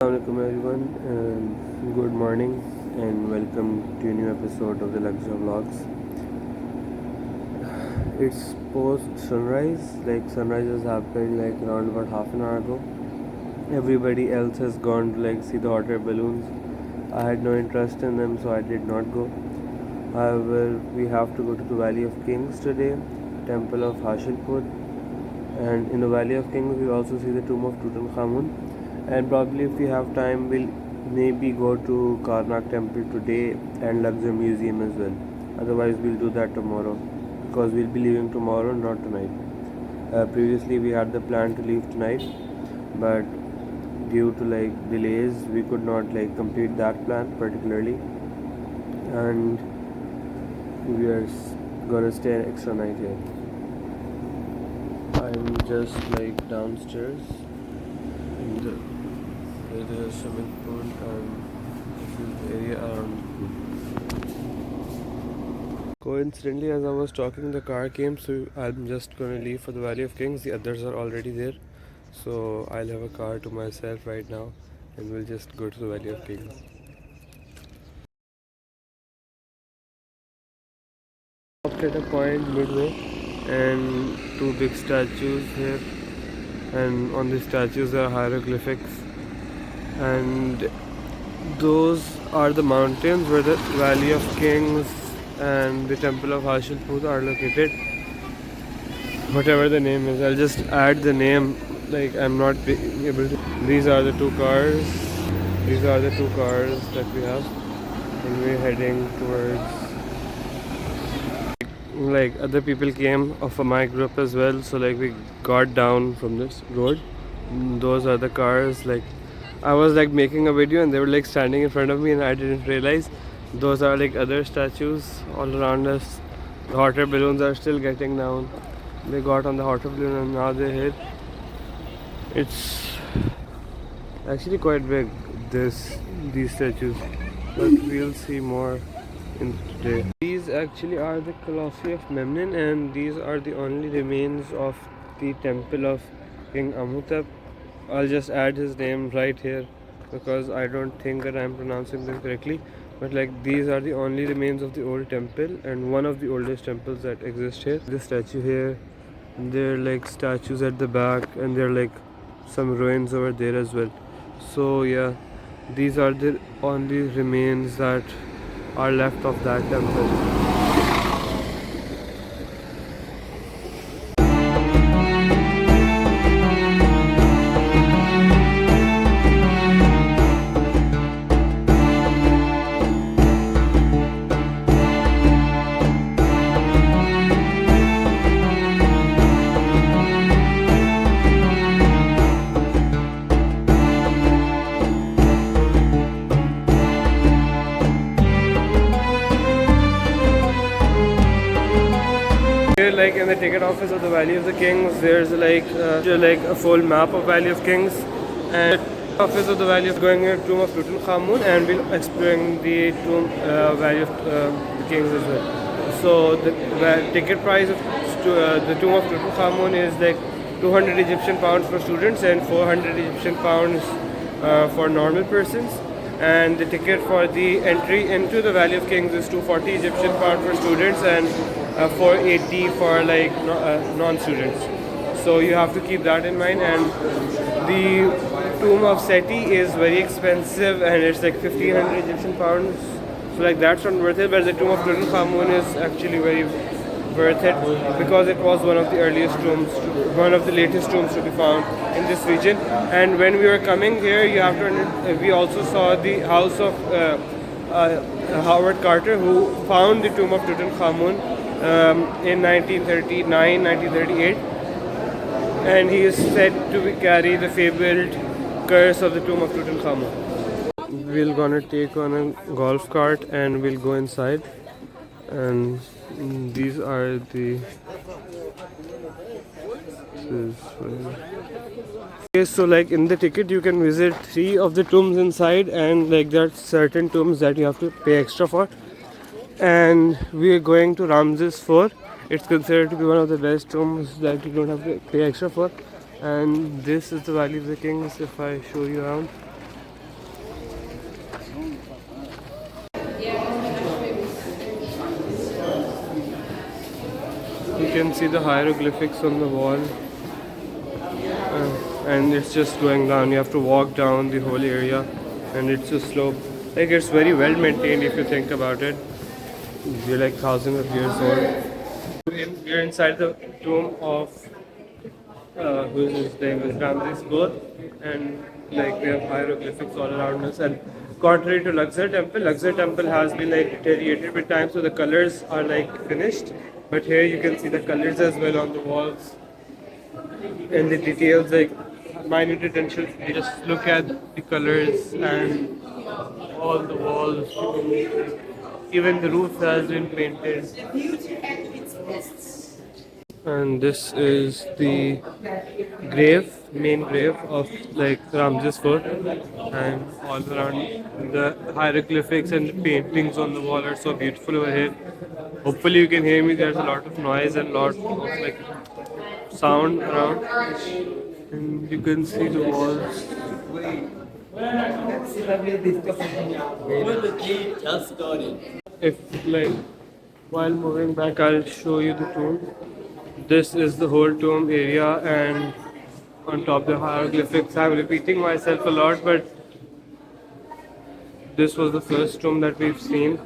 Assalamualaikum everyone, good morning and welcome to a new episode of the Luxor vlogs. It's post sunrise, like sunrise has happened like around about half an hour ago. Everybody else has gone to like see the hot air balloons. I had no interest in them, so I did not go. However, we have to go to the Valley of Kings today, Temple of Hatshepsut, and in the Valley of Kings we also see the tomb of Tutankhamun. And probably if we have time we'll maybe go to Karnak temple today and Luxor museum as well. Otherwise we'll do that tomorrow because we'll be leaving tomorrow, not tonight. Previously we had the plan to leave tonight, but due to like delays we could not like complete that plan particularly, and we are gonna stay an extra night here. I'm just like downstairs in the there's a swimming pool and this is the area around. Coincidentally, as I was talking, the car came, so I'm just going to leave for the Valley of Kings. The others are already there, so I'll have a car to myself right now and we'll just go to the Valley of Kings. Stopped at a point midway and two big statues here, and on the statues there are hieroglyphics, and those are the mountains where the Valley of Kings and the Temple of Hatshepsut are located. Whatever the name is, I'll just add the name, like I'm not able to. These are the two cars. These are the two cars that we have, and we're heading towards. Like other people came of my group as well, so like we got down from this road. Those are the cars. Like I was like making a video and they were like standing in front of me and I didn't realize those are like other statues all around us. The hot air balloons are still getting down. They got on the hot air balloon and now they're here. It's actually quite big, these statues, but we'll see more in today. These actually are the Colossi of Memnon, and these are the only remains of the temple of King Amenhotep. I'll just add his name right here because I don't think that I'm pronouncing them correctly, but like these are the only remains of the old temple and one of the oldest temples that exist here. This statue here, there are like statues at the back and there are like some ruins over there as well. So yeah, these are the only remains that are left of that temple. Here, like in the ticket office of the Valley of the Kings, there's like a full map of Valley of Kings, and the office of the Valley of going to Tomb of Tutankhamun, and we'll exploring the tomb Valley of the Kings as well. So the ticket price of the Tomb of Tutankhamun is like 200 Egyptian pounds for students and 400 Egyptian pounds for normal persons. And the ticket for the entry into the Valley of Kings is 240 Egyptian pounds for students and 480 for like non-students. So you have to keep that in mind. And the tomb of Seti is very expensive and it's like 1500 Egyptian pounds. So like that's not worth it, but the tomb of Tutankhamun is actually very worth it because it was one of the earliest tombs, one of the latest tombs to be found in this region. And when we were coming here, you have to, we also saw the house of Howard Carter, who found the tomb of Tutankhamun in 1939, 1938, and he is said to carry the fabled curse of the tomb of Tutankhamun. We're gonna take on a golf cart and we'll go inside, and these are the okay, so like in the ticket you can visit 3 of the tombs inside, and like there are certain tombs that you have to pay extra for, and we are going to Ramses 4. It's considered to be one of the best tombs that you don't have to pay extra for. And this is the Valley of the Kings. If I show you around, can see the hieroglyphics on the wall, and it's just going down. You have to walk down the whole area, and it's a slope. Like, it's very well maintained if you think about it. We're like thousands of years old. We're inside the tomb of whose name is Ramses both, and like we have hieroglyphics all around us. And contrary to Luxor Temple has been like deteriorated with time, so the colors are like finished. But here you can see the colors as well on the walls, and the details, like minute attention. You just look at the colors and all the walls. Even the roof has been painted. And this is the main grave of like Ramses IV, and all around the hieroglyphics and the paintings on the wall are so beautiful over here. Hopefully you can hear me. There's a lot of noise and lot of like sound around, and you can see the walls. If like while moving back, I'll show you the tomb. This is the whole tomb area, and on top the hieroglyphics. I'm repeating myself a lot, but this was the first tomb that we've seen.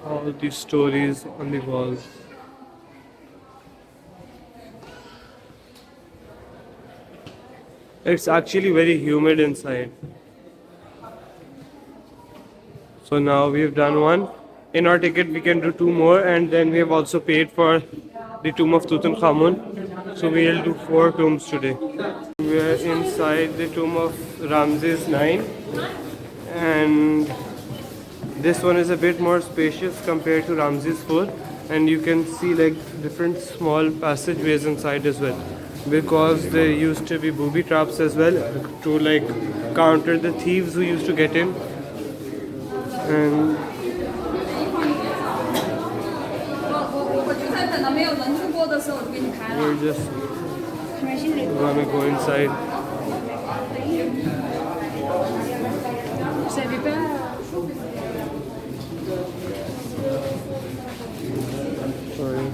All these stories on the walls. It's actually very humid inside. So now we've done one. In our ticket we can do two more, and then we have also paid for the tomb of Tutankhamun. So we'll do 4 tombs today. We are inside the tomb of Ramses IX, and this one is a bit more spacious compared to Ramses IV, and you can see like different small passageways inside as well, because there used to be booby traps as well to like counter the thieves who used to get in. And we're just gonna go inside. Sorry.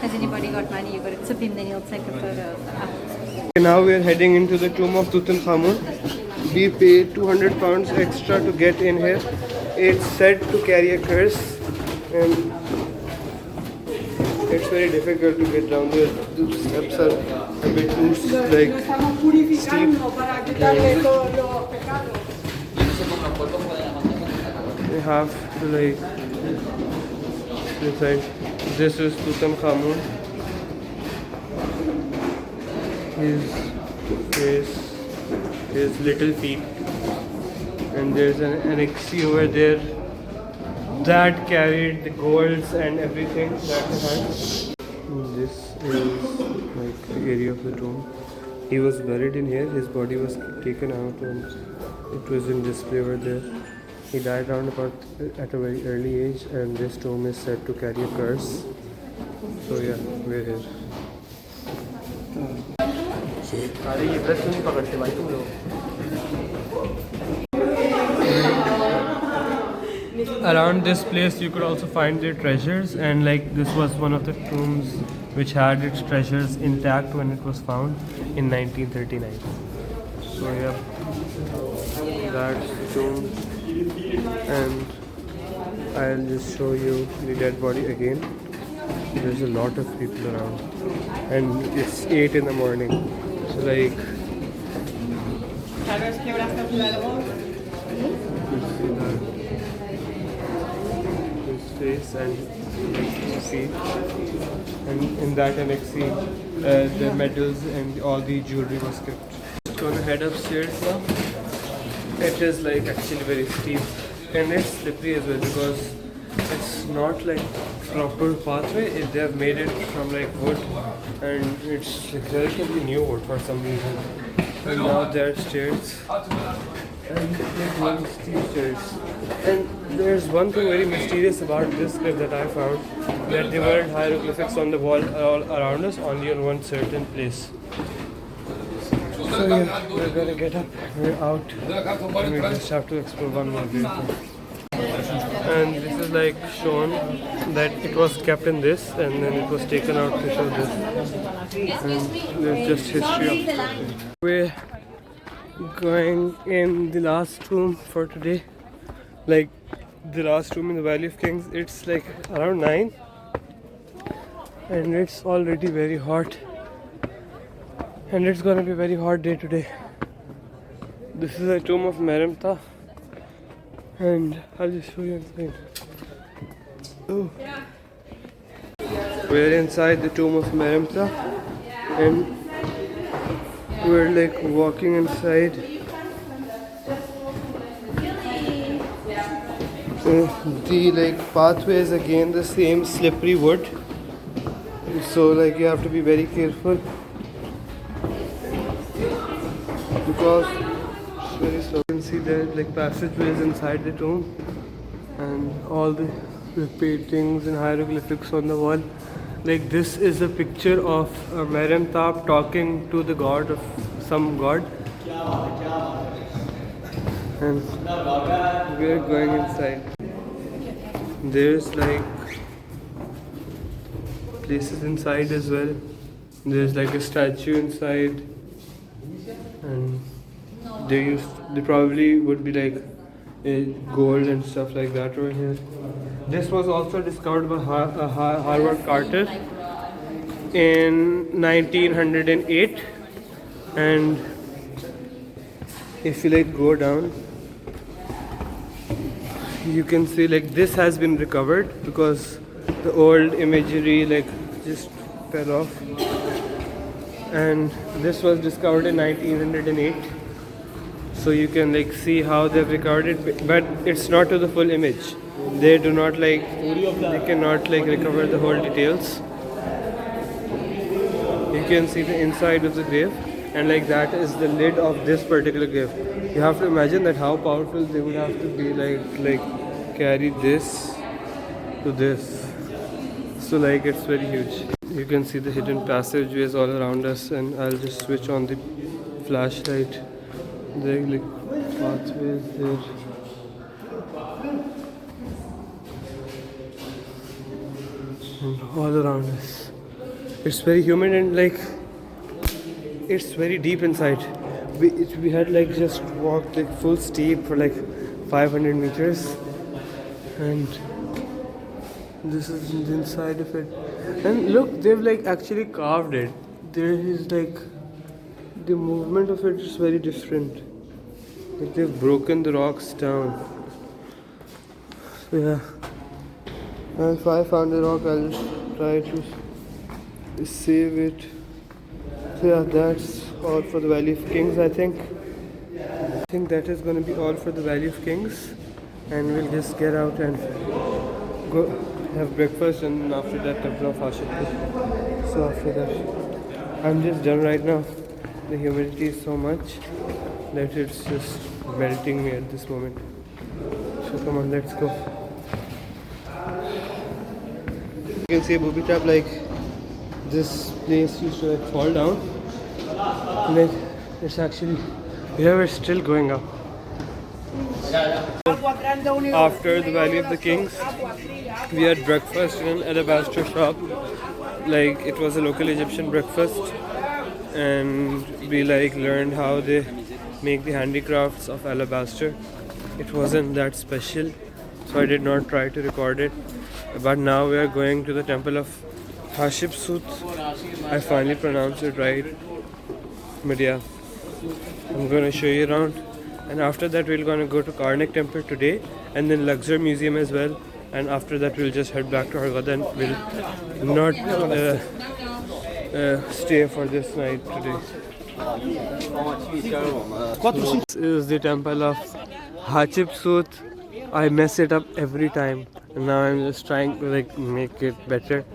Has anybody got money? You got to tip him, then he'll take a photo of the Now we are heading into the tomb of Tutankhamun. We paid £200 extra to get in here. It's said to carry a curse, and it's very difficult to get down there. The steps are a bit too like steep. We have to like decide. This is Tutankhamun. His face, his little feet, and there's an annexy over there that carried the golds and everything that he had. This is like the area of the tomb. He was buried in here. His body was taken out and it was in display over there. He died around about at a very early age, and this tomb is said to carry a curse. So yeah, we're here. Around this place you could also find their treasures, and like this was one of the tombs which had its treasures intact when it was found in 1939. So yeah, that's the tomb, and I'll just show you the dead body again. There's a lot of people around, and it's 8 in the morning. So like, you see that his face and feet, and in that annexy the medals and all the jewelry was kept. Just gonna head upstairs now. It is like actually very steep, and it's slippery as well because it's not like proper pathway. They have made it from like wood, and it's like relatively new wood for some reason. And now there are stairs, and like one steep stairs. And there's one thing very mysterious about this clip that I found, that there weren't hieroglyphics on the wall all around us, only on one certain place. So yeah, we're gonna get up, we're out, and we just have to explore one more grave. And this is like shown that it was kept in this and then it was taken out to show this. And there's just history of it. We're going in the last room for today. Like the last room in the Valley of Kings. It's like around 9 and it's already very hot. And it's gonna be a very hot day today. This is the tomb of Merimta. And I'll just show you inside. Oh. We're inside the tomb of Merimta and we're like walking inside. The like pathway is again the same slippery wood, so like you have to be very careful because very slow. You can see there's like passageways inside the tomb and all the paintings and hieroglyphics on the wall. Like this is a picture of Merimta talking to the god of some god. And we're going inside. There's like places inside as well. There's like a statue inside. And they probably would be like gold and stuff like that over here. This was also discovered by Howard Carter in 1908, and if you like go down, you can see like this has been recovered because the old imagery like just fell off, and this was discovered in 1908. So you can like see how they've recovered it, but it's not to the full image. They do not like, they cannot like recover the whole details. You can see the inside of the grave, and like that is the lid of this particular grave. You have to imagine that how powerful they would have to be like carry this to this. So like it's very huge. You can see the hidden passageways all around us, and I'll just switch on the flashlight. There are like pathways there. And all around us. It's very humid and like it's very deep inside. We had like just walked like full steep for like 500 meters, and this is the inside of it. And look, they've like actually carved it. There is like the movement of it is very different. Like they've broken the rocks down. So yeah. And if I found a rock, I'll just try to save it. So yeah, that's all for the Valley of Kings, I think. I think that is going to be all for the Valley of Kings. And we'll just get out and go have breakfast, and after that Temple of Hatshepsut. So after that, I'm just done right now. The humidity is so much that it's just melting me at this moment. So come on, let's go. You can see a booby trap, like this place used to like fall down. Like it's actually, yeah, we're still going up. After the Valley of the Kings, we had breakfast in an alabaster shop. Like it was a local Egyptian breakfast, and we like learned how they make the handicrafts of alabaster. It wasn't that special, so I did not try to record it. But now we are going to the Temple of Hatshepsut. I finally pronounced it right. But yeah, I'm going to show you around. And after that we're going to go to Karnak Temple today, and then Luxor Museum as well. And after that we'll just head back to Hurghada, and we'll not stay for this night today. This is the Temple of Hatshepsut. I mess it up every time, and now I'm just trying to like make it better.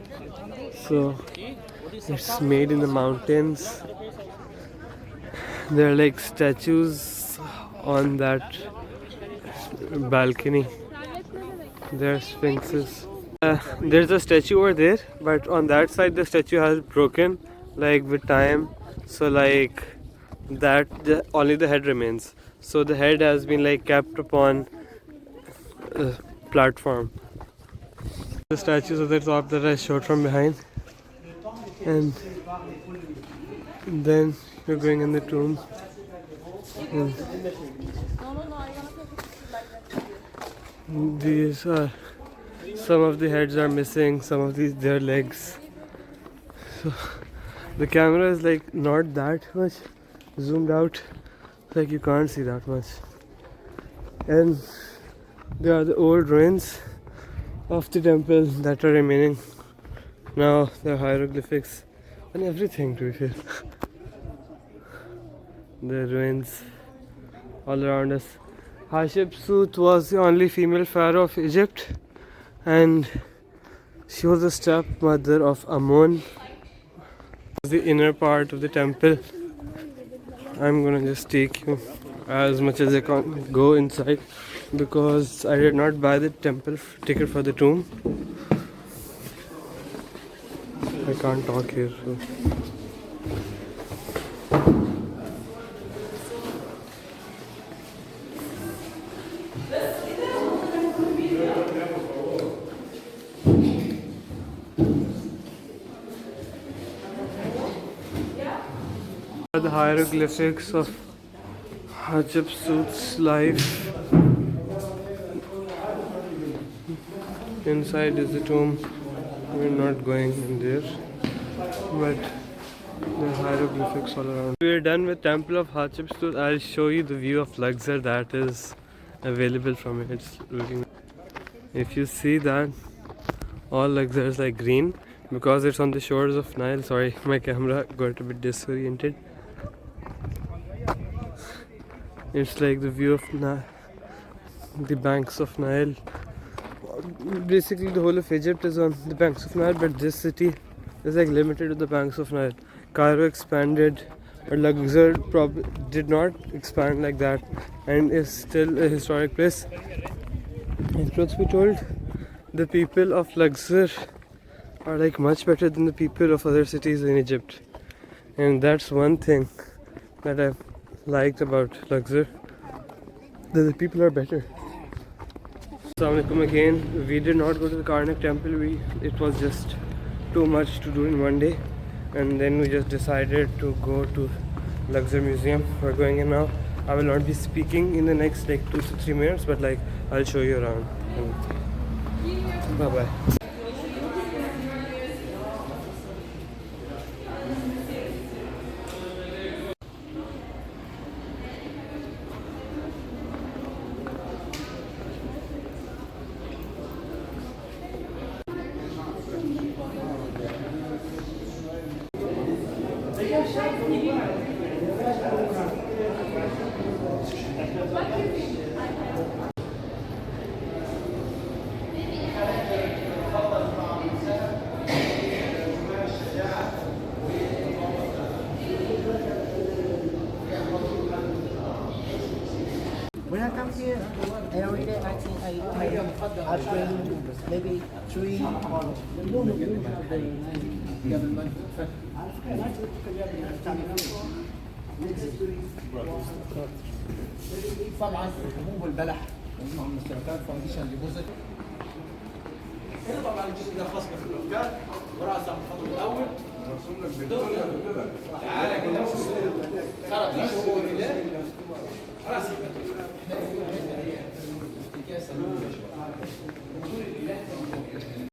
So it's made in the mountains. There are like statues on that balcony. There are sphinxes. There's a statue over there, but on that side the statue has broken like with time. So like that only the head remains. So the head has been like kept upon a platform. The statues at the top that I showed from behind, and then you're going in the tomb. And these are some of the heads are missing, some of these their legs. So the camera is like not that much zoomed out, like you can't see that much. And there are the old ruins of the temple that are remaining. Now there are hieroglyphics and everything to be fair. The ruins all around us. Hatshepsut was the only female pharaoh of Egypt, and she was the stepmother of Ammon. The inner part of the temple. I'm gonna just take you as much as I can go inside because I did not buy the temple ticket for the tomb. I can't talk here. So. The hieroglyphics of Hatshepsut's life. Inside is the tomb. We're not going in there, but there are hieroglyphics all around. We're done with Temple of Hatshepsut. I'll show you the view of Luxor that is available from it. It's looking. If you see that, all Luxor is like green because it's on the shores of Nile. Sorry, my camera got a bit disoriented. It's like the view of the banks of Nile. Basically, the whole of Egypt is on the banks of Nile, but this city is like limited to the banks of Nile. Cairo expanded, but Luxor did not expand like that, and is still a historic place. And truth be told, the people of Luxor are like much better than the people of other cities in Egypt, and that's one thing that I've liked about Luxor, that the people are better. Assalamu alaikum again. We did not go to the Karnak temple. It was just too much to do in one day, and then we just decided to go to Luxor Museum. We're going in now. I will not be speaking in the next like 2 to 3 minutes, but like I'll show you around. Bye bye. When I come here, every day I think I train maybe 3. طبعا حبوب البلح ومعهم السرطان فاونديشن ديبوزيت. هنا طبعا الجزء ده خاص بالافكار وراسه الخطوه الاول مرسوم لك بالدنيا. تعالى كده خرج شهور كده خلاص